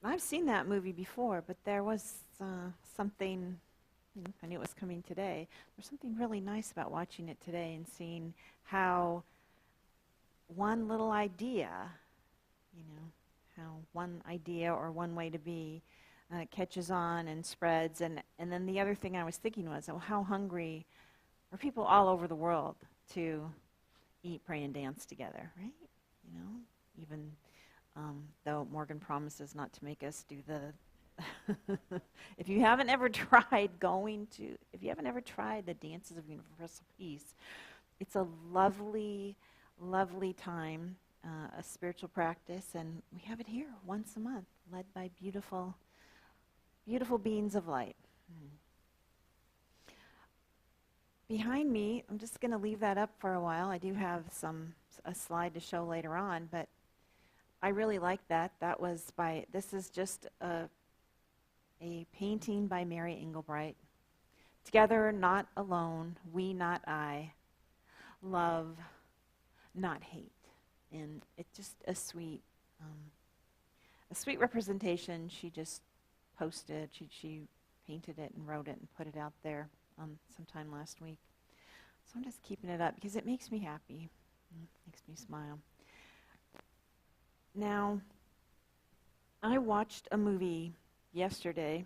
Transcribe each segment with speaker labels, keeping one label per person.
Speaker 1: I've seen that movie before, but there was something, I knew it was coming today. There's something really nice about watching it today and seeing how one little idea, how one idea or one way to be catches on and spreads. And then the other thing I was thinking was, oh, how hungry are people all over the world to eat, pray, and dance together, right? Even though Morgan promises not to make us do the if you haven't ever tried the Dances of Universal Peace, it's a lovely, lovely time, a spiritual practice, and we have it here once a month, led by beautiful, beautiful beings of light. Behind me, I'm just going to leave that up for a while. I do have a slide to show later on, but I really like that. This is just a painting by Mary Engelbright. Together, not alone, we, not I, love, not hate. And it's just a sweet representation. She just posted, she painted it and wrote it and put it out there sometime last week. So I'm just keeping it up because it makes me happy. It makes me smile. Now, I watched a movie yesterday,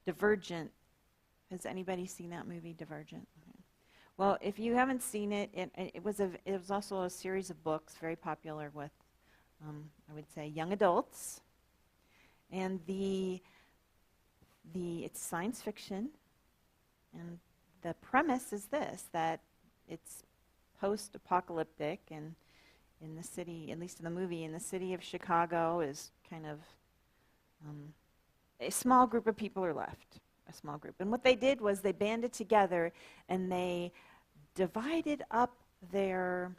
Speaker 1: Divergent. Has anybody seen that movie, Divergent? Okay. Well, if you haven't seen it, it was also a series of books, very popular with, I would say, young adults. And it's science fiction, and the premise is this, that it's post-apocalyptic, and in the city, at least in the movie, in the city of Chicago is kind of a small group of people are left, a small group. And what they did was they banded together and they divided up the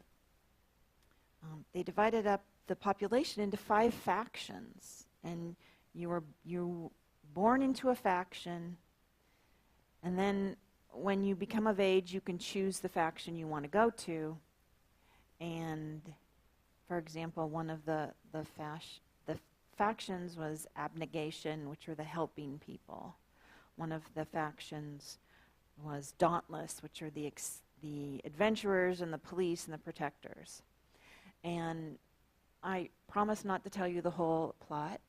Speaker 1: population into 5 factions. And you were born into a faction, and then when you become of age, you can choose the faction you want to go to. And for example, one of the factions was abnegation, which were the helping people. One of the factions was dauntless, which are the adventurers and the police and the protectors. And I promise not to tell you the whole plot.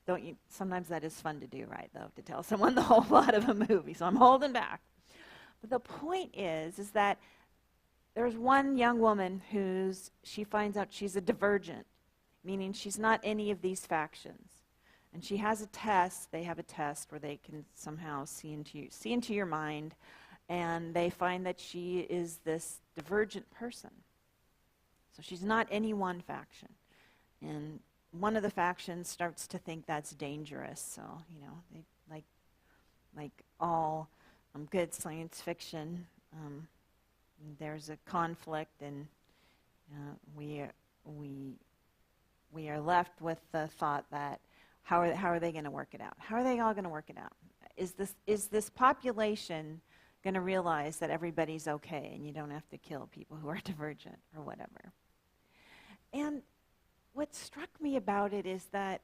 Speaker 1: Don't you? Sometimes that is fun to do, right, though, to tell someone the whole plot of a movie, so I'm holding back. But the point is that there's one young woman she finds out she's a divergent, meaning she's not any of these factions. And she has a test. They have a test where they can somehow see into your mind, and they find that she is this divergent person. So she's not any one faction. And one of the factions starts to think that's dangerous. So, they like all good science fiction. There's a conflict, and we are left with the thought that how are they going to work it out? How are they all going to work it out? Is this population going to realize that everybody's okay and you don't have to kill people who are divergent or whatever? And what struck me about it is that,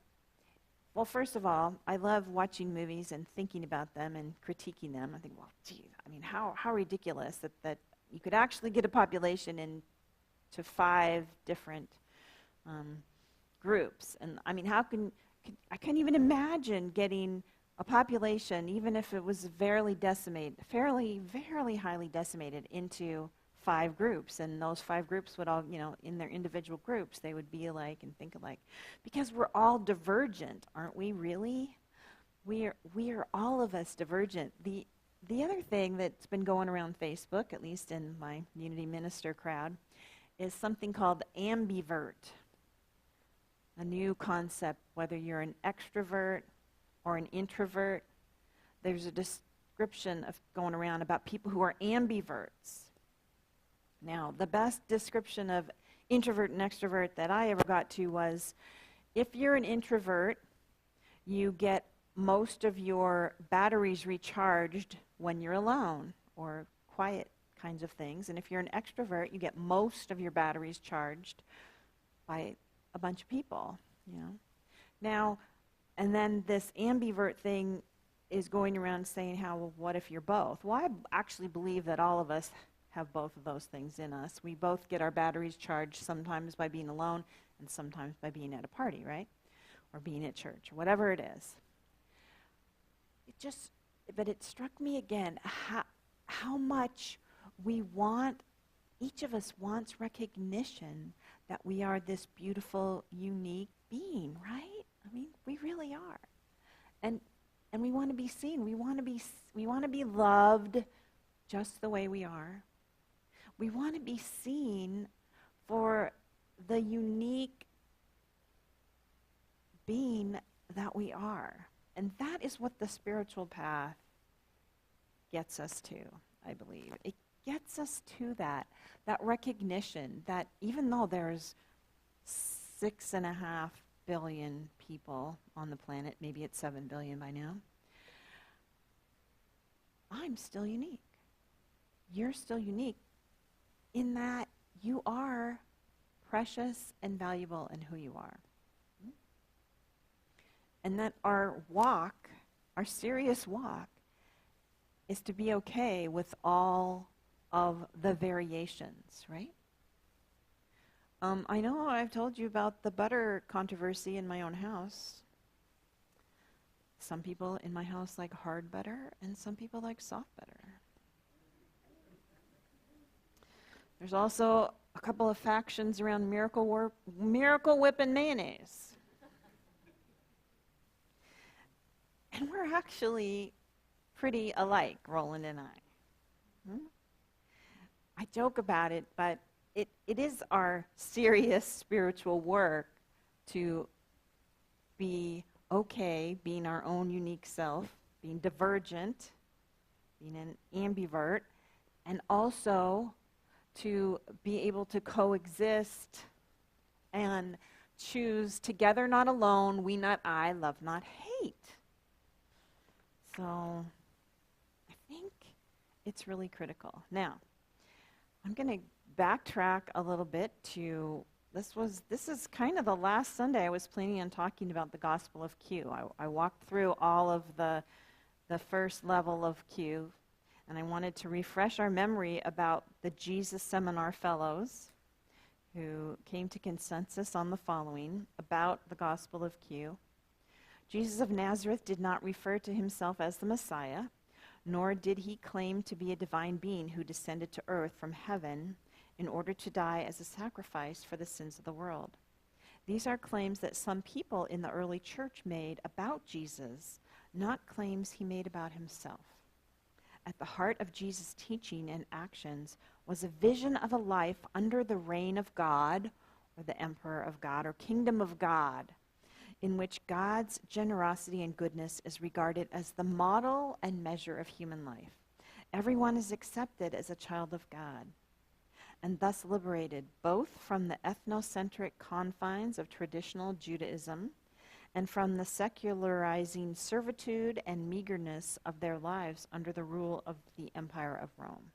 Speaker 1: well, first of all, I love watching movies and thinking about them and critiquing them. I think, well, geez, how ridiculous that you could actually get a population into 5 different groups. And I can't even imagine getting a population, even if it was fairly highly decimated, into 5 groups. And those 5 groups would all, in their individual groups, they would be alike and think alike. Because we're all divergent, aren't we, really? We are all of us divergent. The other thing that's been going around Facebook, at least in my Unity Minister crowd, is something called ambivert. A new concept, whether you're an extrovert or an introvert. There's a description going around about people who are ambiverts. Now, the best description of introvert and extrovert that I ever got to was, if you're an introvert, you get most of your batteries recharged when you're alone or quiet kinds of things. And if you're an extrovert, you get most of your batteries charged by a bunch of people. you know. Now, and then this ambivert thing is going around saying how, well, what if you're both? Well, I actually believe that all of us have both of those things in us. We both get our batteries charged sometimes by being alone and sometimes by being at a party, right? Or being at church, whatever it is. But it struck me again how much we want, each of us wants recognition that we are this beautiful, unique being, right? I mean, we really are. And we want to be seen. We want to be loved just the way we are. We want to be seen for the unique being that we are. And that is what the spiritual path gets us to, I believe. It gets us to that recognition that even though there's 6.5 billion people on the planet, maybe it's 7 billion by now, I'm still unique. You're still unique in that you are precious and valuable in who you are. And that our walk, our serious walk, is to be okay with all of the variations, right? I know I've told you about the butter controversy in my own house. Some people in my house like hard butter, and some people like soft butter. There's also a couple of factions around Miracle Whip and mayonnaise. And we're actually pretty alike, Roland and I. I joke about it, but it is our serious spiritual work to be okay being our own unique self, being divergent, being an ambivert, and also to be able to coexist and choose together, not alone, we not I, love not hate. So I think it's really critical. Now, I'm going to backtrack a little bit to, this is kind of the last Sunday I was planning on talking about the Gospel of Q. I walked through all of the first level of Q, and I wanted to refresh our memory about the Jesus Seminar Fellows who came to consensus on the following about the Gospel of Q. Jesus of Nazareth did not refer to himself as the Messiah, nor did he claim to be a divine being who descended to earth from heaven in order to die as a sacrifice for the sins of the world. These are claims that some people in the early church made about Jesus, not claims he made about himself. At the heart of Jesus' teaching and actions was a vision of a life under the reign of God, or the emperor of God, or kingdom of God, in which God's generosity and goodness is regarded as the model and measure of human life. Everyone is accepted as a child of God, and thus liberated both from the ethnocentric confines of traditional Judaism and from the secularizing servitude and meagerness of their lives under the rule of the Empire of Rome.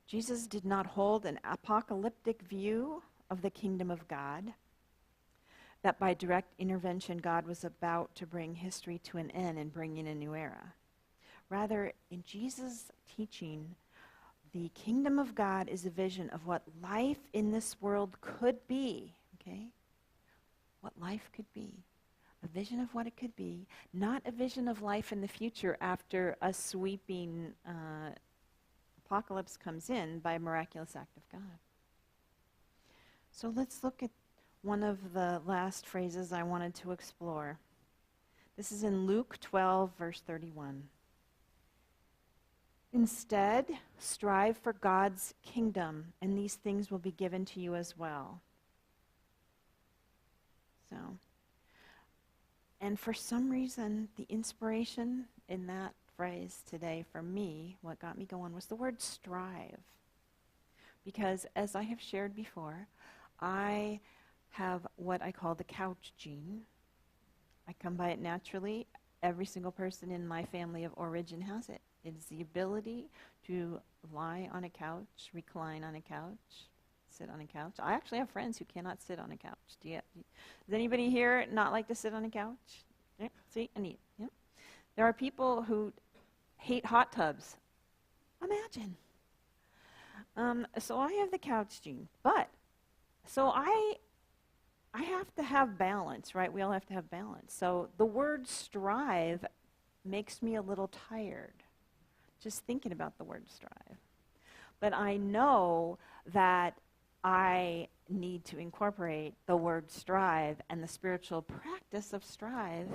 Speaker 1: Jesus did not hold an apocalyptic view of the kingdom of God, that by direct intervention God was about to bring history to an end and bring in a new era. Rather, in Jesus' teaching, the kingdom of God is a vision of what life in this world could be, okay? What life could be. A vision of what it could be, not a vision of life in the future after a sweeping apocalypse comes in by a miraculous act of God. So let's look at one of the last phrases I wanted to explore. This is in Luke 12, verse 31. Instead, strive for God's kingdom, and these things will be given to you as well. So, and for some reason, the inspiration in that phrase today for me, what got me going, was the word strive. Because as I have shared before, I have what I call the couch gene. I come by it naturally. Every single person in my family of origin has it. It is the ability to lie on a couch, recline on a couch, sit on a couch. I actually have friends who cannot sit on a couch. Does anybody here not like to sit on a couch? Yeah, see, Anita. Yeah. There are people who hate hot tubs. Imagine. So I have the couch gene, but so I have to have balance, right? We all have to have balance. So the word strive makes me a little tired, just thinking about the word strive. But I know that I need to incorporate the word strive and the spiritual practice of strive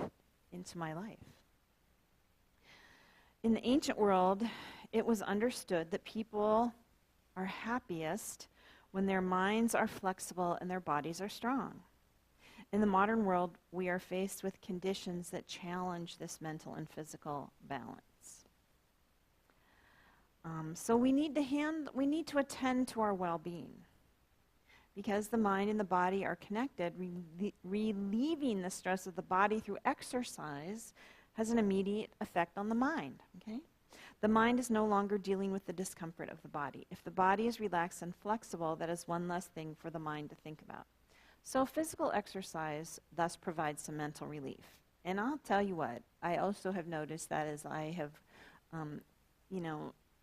Speaker 1: into my life. In the ancient world, it was understood that people are happiest when their minds are flexible and their bodies are strong. In the modern world, we are faced with conditions that challenge this mental and physical balance. So we need to attend to our well-being. Because the mind and the body are connected, relieving the stress of the body through exercise has an immediate effect on the mind, okay? The mind is no longer dealing with the discomfort of the body. If the body is relaxed and flexible, that is one less thing for the mind to think about. So physical exercise thus provides some mental relief. And I'll tell you what, I also have noticed that as I have,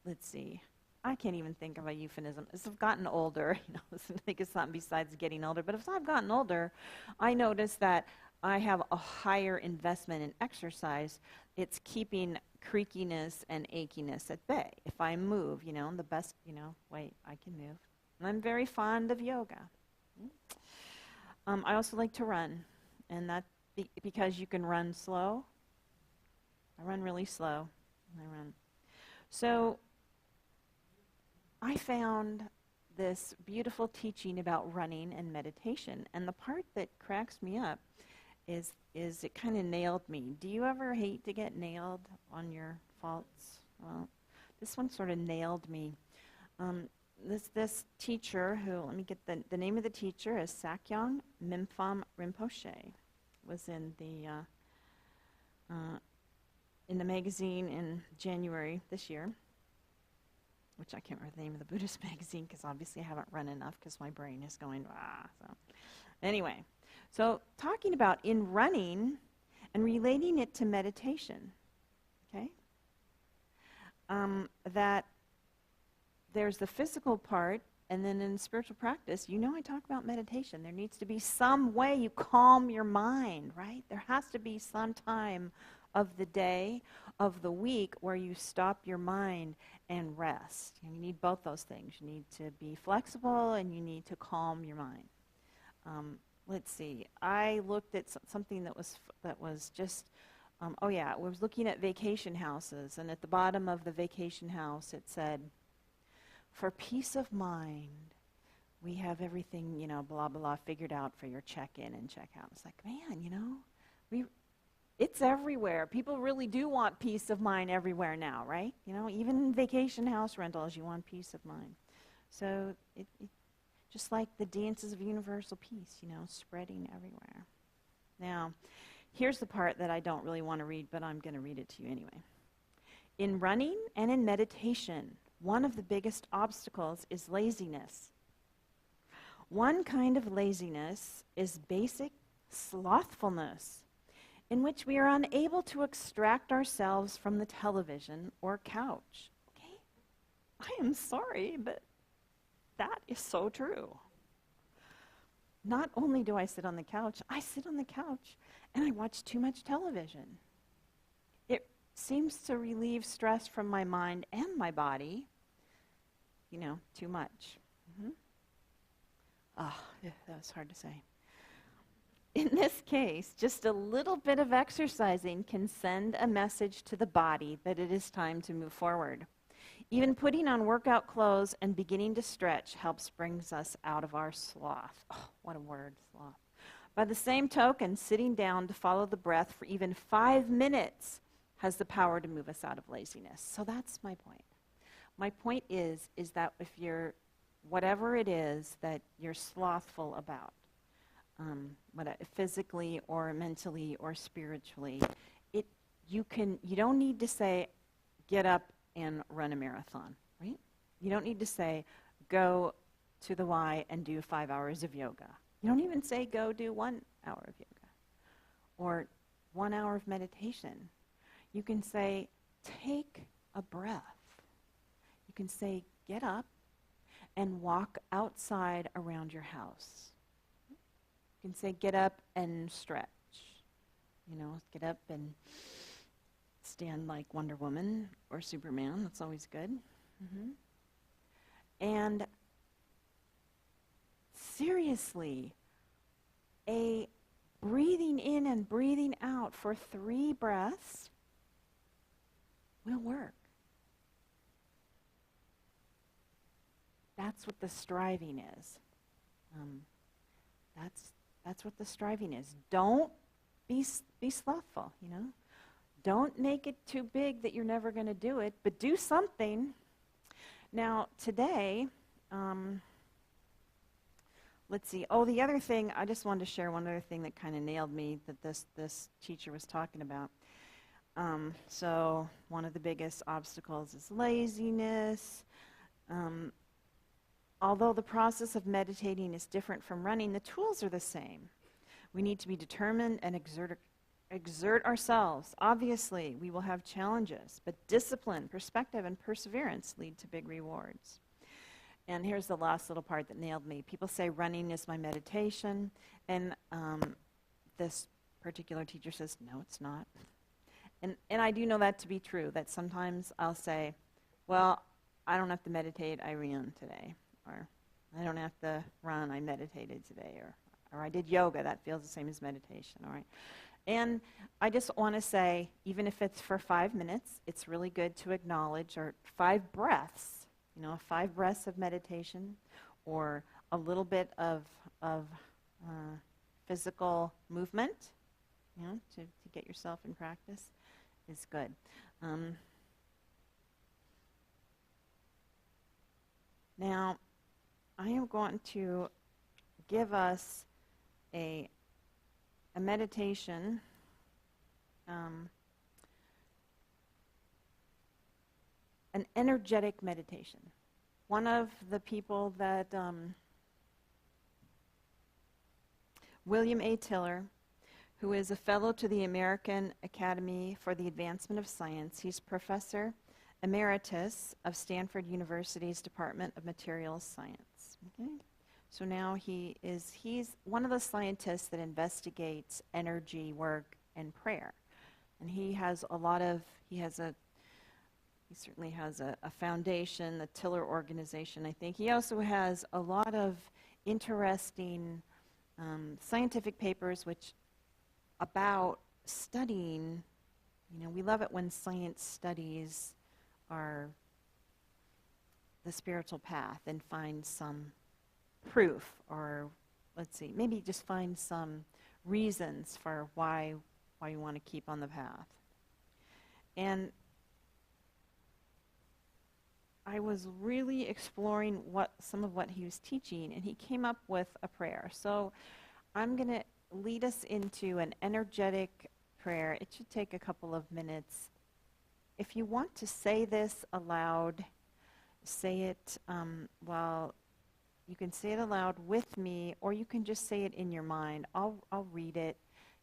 Speaker 1: let's see, I can't even think of a euphemism. As I've gotten older, I think it's something besides getting older, but as I've gotten older, I notice that I have a higher investment in exercise. It's keeping creakiness and achiness at bay. If I move, the best, way I can move. And I'm very fond of yoga. I also like to run, and that because you can run slow. I run really slow. So I found this beautiful teaching about running and meditation, and the part that cracks me up is it kind of nailed me. Do you ever hate to get nailed on your faults? Well, this one sort of nailed me. This teacher, who, let me get the name of the teacher is Sakyong Mipham Rinpoche, was in the magazine in January this year, which I can't remember the name of the Buddhist magazine because obviously I haven't run enough because my brain is going, so. Anyway, so talking about in running and relating it to meditation, okay? That there's the physical part, and then in spiritual practice, I talk about meditation. There needs to be some way you calm your mind, right? There has to be some time of the day, of the week, where you stop your mind and rest. And you need both those things. You need to be flexible, and you need to calm your mind. Let's see. I looked at something that was just, I was looking at vacation houses, and at the bottom of the vacation house it said, for peace of mind, we have everything, blah, blah, figured out for your check-in and check-out. It's like, man, it's everywhere. People really do want peace of mind everywhere now, right? Even in vacation house rentals, you want peace of mind. So it just like the dances of universal peace, spreading everywhere. Now, here's the part that I don't really want to read, but I'm going to read it to you anyway. In running and in meditation, one of the biggest obstacles is laziness. One kind of laziness is basic slothfulness, in which we are unable to extract ourselves from the television or couch. Okay? I am sorry, but that is so true. Not only do I sit on the couch, I sit on the couch and I watch too much television. It seems to relieve stress from my mind and my body, too much. That was hard to say. In this case, just a little bit of exercising can send a message to the body that it is time to move forward. Even putting on workout clothes and beginning to stretch helps brings us out of our sloth. Oh, what a word, sloth. By the same token, sitting down to follow the breath for even 5 minutes has the power to move us out of laziness. So that's my point. My point is that if you're, whatever it is that you're slothful about, physically or mentally or spiritually, you don't need to say, get up and run a marathon, right? You don't need to say, go to the why and do 5 hours of yoga. You don't even say go do 1 hour of yoga or 1 hour of meditation. You can say take a breath. You can say get up and walk outside around your house. You can say get up and stretch. Get up and stand like Wonder Woman or Superman. That's always good. And seriously, a breathing in and breathing out for 3 breaths will work. That's what the striving is. That's what the striving is. Don't be slothful, Don't make it too big that you're never going to do it, but do something. Now, today, let's see. Oh, the other thing, I just wanted to share one other thing that kind of nailed me that this teacher was talking about. So one of the biggest obstacles is laziness. Although the process of meditating is different from running, the tools are the same. We need to be determined and exert ourselves. Obviously, we will have challenges, but discipline, perspective, and perseverance lead to big rewards. And here's the last little part that nailed me. People say running is my meditation, and this particular teacher says, no, it's not. And I do know that to be true, that sometimes I'll say, well, I don't have to meditate, I ran today. Or I don't have to run, I meditated today. Or I did yoga, that feels the same as meditation, all right? And I just want to say, even if it's for 5 minutes, it's really good to acknowledge, or 5 breaths, 5 breaths of meditation, or a little bit of physical movement, to get yourself in practice is good. Now, I am going to give us a meditation an energetic meditation. One of the people that William A. Tiller, who is a fellow to the American Academy for the Advancement of Science. He's professor emeritus of Stanford University's Department of Materials Science. Okay? So now he's one of the scientists that investigates energy work and prayer. And he certainly has a foundation, the Tiller organization, I think. He also has a lot of interesting scientific papers about studying. We love it when science studies the spiritual path and find some proof, or let's see, maybe just find some reasons for why you want to keep on the path. And I was really exploring some of what he was teaching, and he came up with a prayer. So I'm going to lead us into an energetic prayer. It should take a couple of minutes. If you want to say this aloud, say it you can say it aloud with me, or you can just say it in your mind. I'll read it.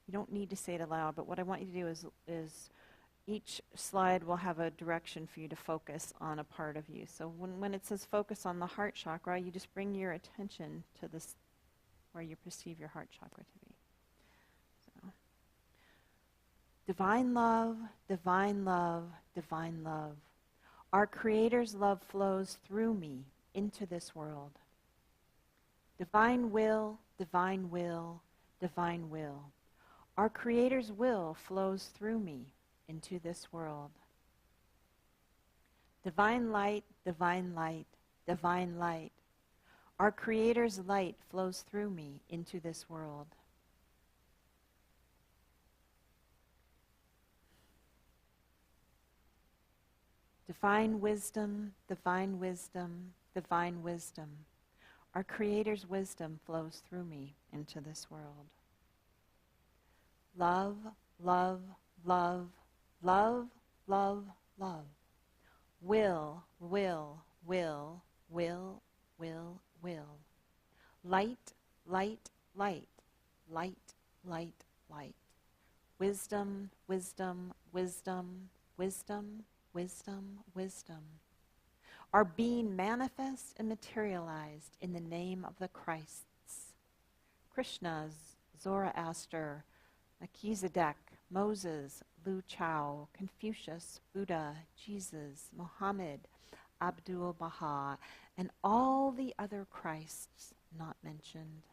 Speaker 1: You don't need to say it aloud, but what I want you to do is each slide will have a direction for you to focus on a part of you. So when it says focus on the heart chakra, you just bring your attention to this, where you perceive your heart chakra to be. So, divine love, divine love, divine love. Our Creator's love flows through me into this world. Divine will, divine will, divine will. Our Creator's will flows through me into this world. Divine light, divine light, divine light. Our Creator's light flows through me into this world. Divine wisdom, divine wisdom, divine wisdom. Our Creator's wisdom flows through me into this world. Love, love, love, love, love, love. Will, will, will, will, will, will. Light, light, light, light, light, light. Wisdom, wisdom, wisdom, wisdom, wisdom, wisdom. Are being manifest and materialized in the name of the Christs. Krishnas, Zoroaster, Melchizedek, Moses, Lu Chao, Confucius, Buddha, Jesus, Muhammad, Abdul Baha, and all the other Christs not mentioned.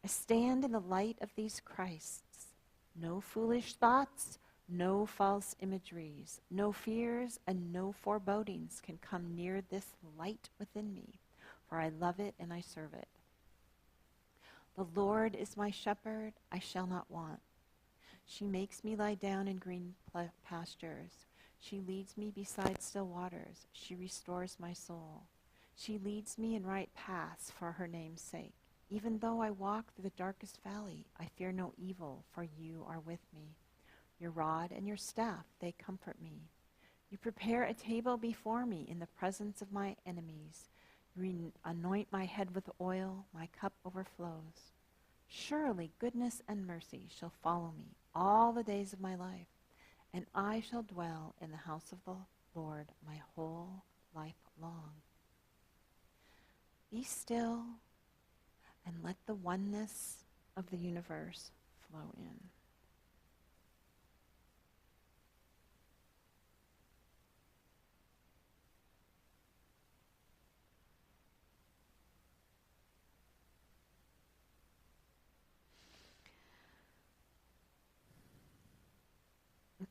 Speaker 1: I stand in the light of these Christs. No foolish thoughts, no false imageries, no fears, and no forebodings can come near this light within me, for I love it and I serve it. The Lord is my shepherd, I shall not want. She makes me lie down in green pastures. She leads me beside still waters. She restores my soul. She leads me in right paths for her name's sake. Even though I walk through the darkest valley, I fear no evil, for you are with me. Your rod and your staff, they comfort me. You prepare a table before me in the presence of my enemies. You anoint my head with oil, my cup overflows. Surely goodness and mercy shall follow me all the days of my life, and I shall dwell in the house of the Lord my whole life long. Be still and let the oneness of the universe flow in.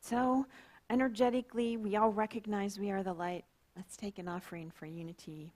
Speaker 1: So, energetically, we all recognize we are the light. Let's take an offering for unity.